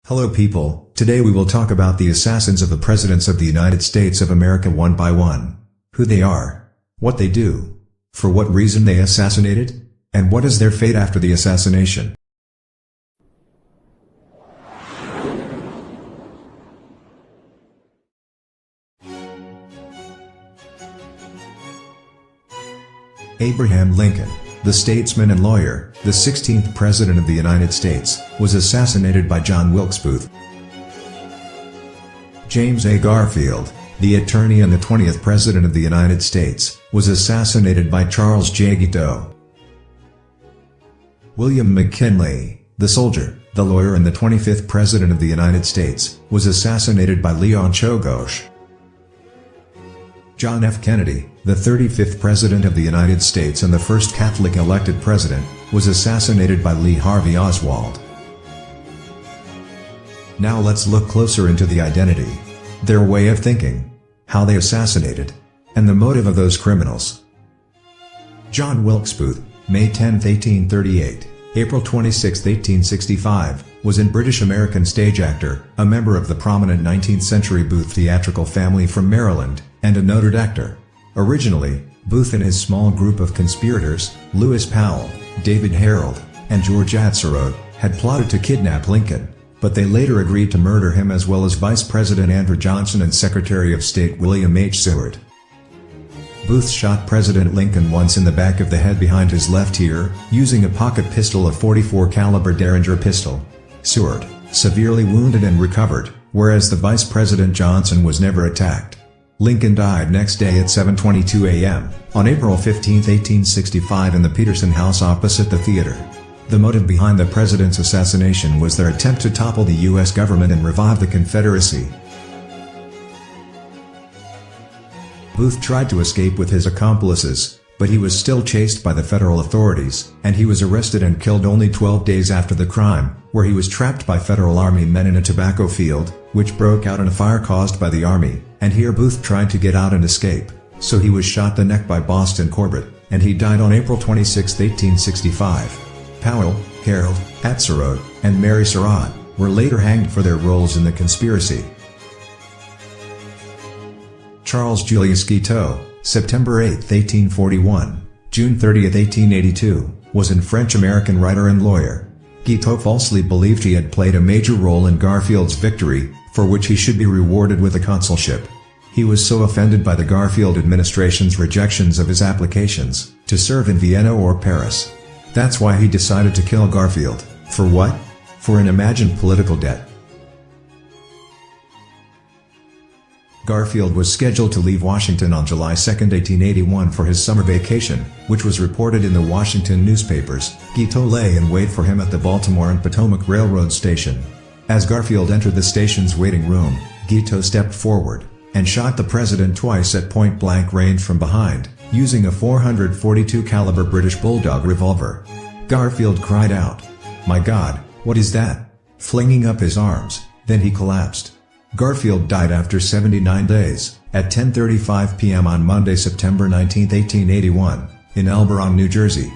Hello people, today we will talk about the assassins of the Presidents of the United States of America one by one. Who they are, what they do, for what reason they assassinated, and what is their fate after the assassination. Abraham Lincoln, the statesman and lawyer, the 16th President of the United States, was assassinated by John Wilkes Booth. James A. Garfield, the attorney and the 20th President of the United States, was assassinated by Charles J. Guiteau. William McKinley, the soldier, the lawyer and the 25th President of the United States, was assassinated by Czolgosz. John F. Kennedy, the 35th President of the United States and the first Catholic elected president, was assassinated by Harvey Oswald. Now let's look closer into the identity, their way of thinking, how they assassinated, and the motive of those criminals. John Wilkes Booth, May 10, 1838, April 26, 1865, was an British-American stage actor, a member of the prominent 19th-century Booth theatrical family from Maryland, and a noted actor. Originally, Booth and his small group of conspirators, Lewis Powell, David Harold, and George Atzerodt, had plotted to kidnap Lincoln, but they later agreed to murder him as well as Vice President Andrew Johnson and Secretary of State William H. Seward. Booth shot President Lincoln once in the back of the head behind his left ear, using a pocket pistol, a .44 caliber Derringer pistol. Seward, severely wounded and recovered, whereas the Vice President Johnson was never attacked. Lincoln died next day at 7:22 a.m., on April 15, 1865 in the Peterson House opposite the theater. The motive behind the president's assassination was their attempt to topple the U.S. government and revive the Confederacy. Booth tried to escape with his accomplices, but he was still chased by the federal authorities, and he was arrested and killed only 12 days after the crime, where he was trapped by Federal Army men in a tobacco field, which broke out in a fire caused by the Army, and here Booth tried to get out and escape, so he was shot in the neck by Boston Corbett, and he died on April 26, 1865. Powell, Harold, Atzerodt, and Mary Surratt were later hanged for their roles in the conspiracy. Charles Julius Guiteau, September 8, 1841, June 30, 1882, was a French-American writer and lawyer. Guiteau falsely believed he had played a major role in Garfield's victory, for which he should be rewarded with a consulship. He was so offended by the Garfield administration's rejections of his applications to serve in Vienna or Paris. That's why he decided to kill Garfield. For what? For an imagined political debt. Garfield was scheduled to leave Washington on July 2, 1881 for his summer vacation, which was reported in the Washington newspapers. Guiteau lay in wait for him at the Baltimore and Potomac Railroad station. As Garfield entered the station's waiting room, Guiteau stepped forward and shot the president twice at point-blank range from behind, using a .442 caliber British Bulldog revolver. Garfield cried out, "My God, what is that?" flinging up his arms, then he collapsed. Garfield died after 79 days, at 10:35 p.m. on Monday, September 19, 1881, in Elberon, New Jersey.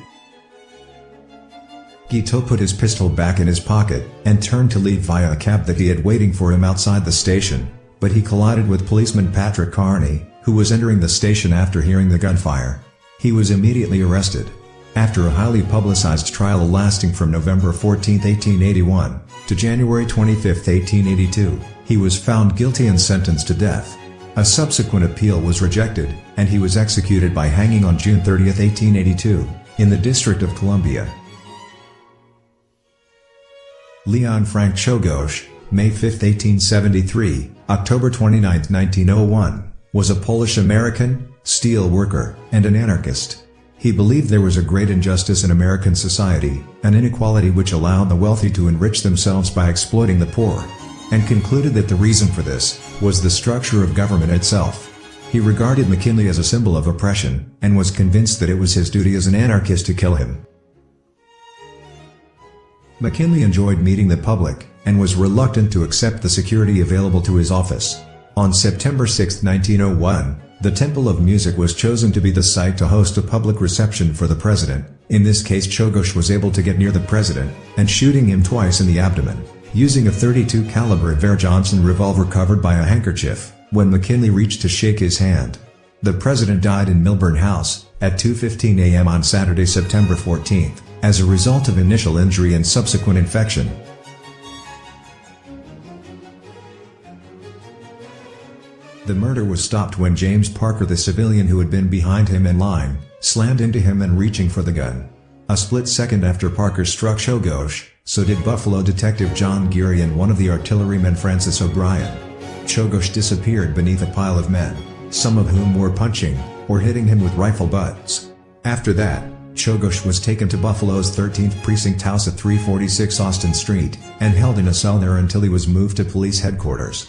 Guiteau put his pistol back in his pocket, and turned to leave via a cab that he had waiting for him outside the station, but he collided with policeman Patrick Carney, who was entering the station after hearing the gunfire. He was immediately arrested. After a highly publicized trial lasting from November 14, 1881, to January 25, 1882, he was found guilty and sentenced to death. A subsequent appeal was rejected, and he was executed by hanging on June 30, 1882, in the District of Columbia. Leon Frank Czolgosz, May 5, 1873, October 29, 1901, was a Polish-American, steel worker, and an anarchist. He believed there was a great injustice in American society, an inequality which allowed the wealthy to enrich themselves by exploiting the poor, and concluded that the reason for this was the structure of government itself. He regarded McKinley as a symbol of oppression, and was convinced that it was his duty as an anarchist to kill him. McKinley enjoyed meeting the public, and was reluctant to accept the security available to his office. On September 6, 1901, the Temple of Music was chosen to be the site to host a public reception for the president. In this case, Czolgosz was able to get near the president, and shooting him twice in the abdomen, using a .32 caliber Ver Johnson revolver covered by a handkerchief, when McKinley reached to shake his hand. The president died in Milburn House, at 2:15 a.m. on Saturday, September 14, as a result of initial injury and subsequent infection. The murder was stopped when James Parker, the civilian who had been behind him in line, slammed into him and reaching for the gun. A split second after Parker struck Czolgosz, so did Buffalo Detective John Geary and one of the artillerymen Francis O'Brien. Czolgosz disappeared beneath a pile of men, some of whom were punching, or hitting him with rifle butts. After that, Czolgosz was taken to Buffalo's 13th Precinct house at 346 Austin Street, and held in a cell there until he was moved to police headquarters.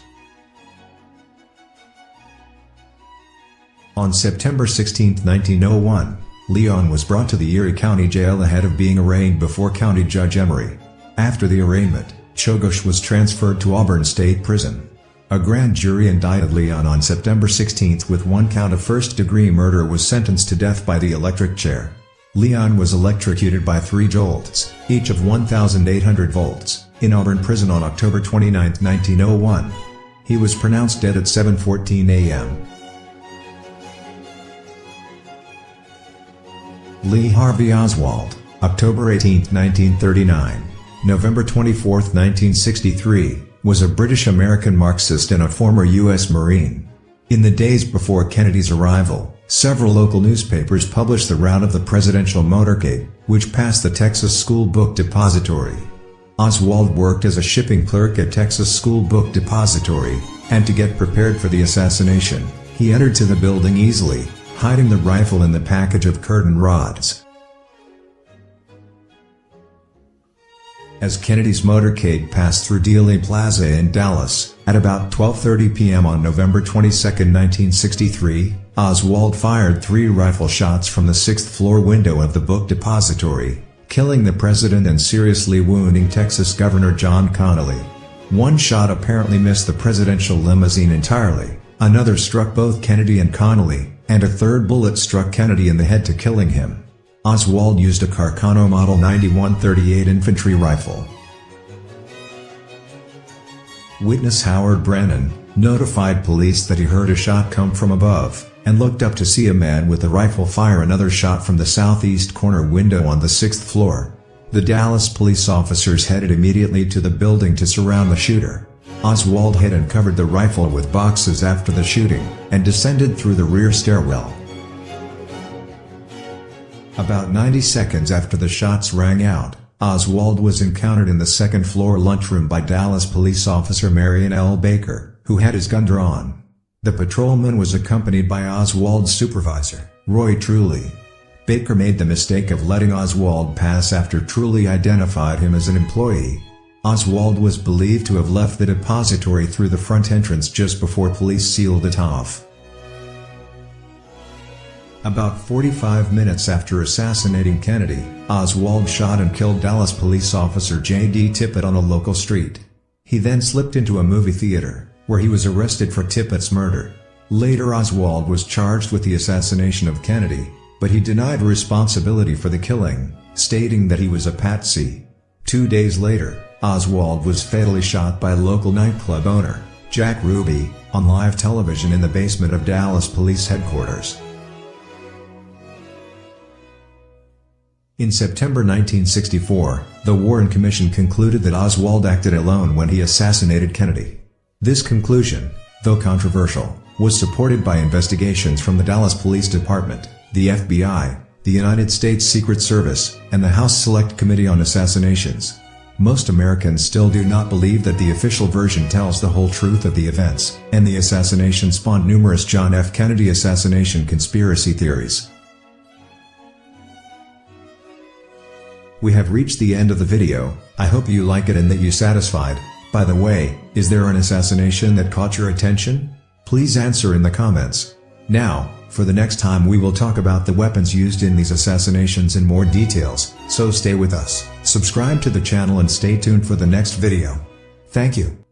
On September 16, 1901, Leon was brought to the Erie County Jail ahead of being arraigned before County Judge Emery. After the arraignment, Czolgosz was transferred to Auburn State Prison. A grand jury indicted Leon on September 16 with one count of first-degree murder, was sentenced to death by the electric chair. Leon was electrocuted by 3 jolts, each of 1,800 volts, in Auburn Prison on October 29, 1901. He was pronounced dead at 7:14 a.m. Lee Harvey Oswald, October 18, 1939, November 24, 1963, was a British-American Marxist and a former U.S. Marine. In the days before Kennedy's arrival, several local newspapers published the route of the presidential motorcade, which passed the Texas School Book Depository. Oswald worked as a shipping clerk at Texas School Book Depository, and to get prepared for the assassination, he entered to the building easily, hiding the rifle in the package of curtain rods. As Kennedy's motorcade passed through Dealey Plaza in Dallas, at about 12:30 p.m. on November 22, 1963, Oswald fired 3 rifle shots from the 6th floor window of the book depository, killing the president and seriously wounding Texas Governor John Connally. One shot apparently missed the presidential limousine entirely, another struck both Kennedy and Connally, and a third bullet struck Kennedy in the head to killing him. Oswald used a Carcano Model 9138 infantry rifle. Witness Howard Brennan notified police that he heard a shot come from above, and looked up to see a man with a rifle fire another shot from the southeast corner window on the 6th floor. The Dallas police officers headed immediately to the building to surround the shooter. Oswald hid and covered the rifle with boxes after the shooting, and descended through the rear stairwell. About 90 seconds after the shots rang out, Oswald was encountered in the second-floor lunchroom by Dallas police officer Marion L. Baker, who had his gun drawn. The patrolman was accompanied by Oswald's supervisor, Roy Truly. Baker made the mistake of letting Oswald pass after Truly identified him as an employee. Oswald was believed to have left the depository through the front entrance just before police sealed it off. About 45 minutes after assassinating Kennedy, Oswald shot and killed Dallas police officer J.D. Tippit on a local street. He then slipped into a movie theater, where he was arrested for Tippit's murder. Later Oswald was charged with the assassination of Kennedy, but he denied responsibility for the killing, stating that he was a patsy. 2 days later, Oswald was fatally shot by local nightclub owner, Jack Ruby, on live television in the basement of Dallas Police Headquarters. In September 1964, the Warren Commission concluded that Oswald acted alone when he assassinated Kennedy. This conclusion, though controversial, was supported by investigations from the Dallas Police Department, the FBI, the United States Secret Service, and the House Select Committee on Assassinations. Most Americans still do not believe that the official version tells the whole truth of the events, and the assassination spawned numerous John F. Kennedy assassination conspiracy theories. We have reached the end of the video. I hope you like it and that you're satisfied. By the way, is there an assassination that caught your attention? Please answer in the comments. Now, for the next time we will talk about the weapons used in these assassinations in more details, so stay with us, subscribe to the channel and stay tuned for the next video. Thank you.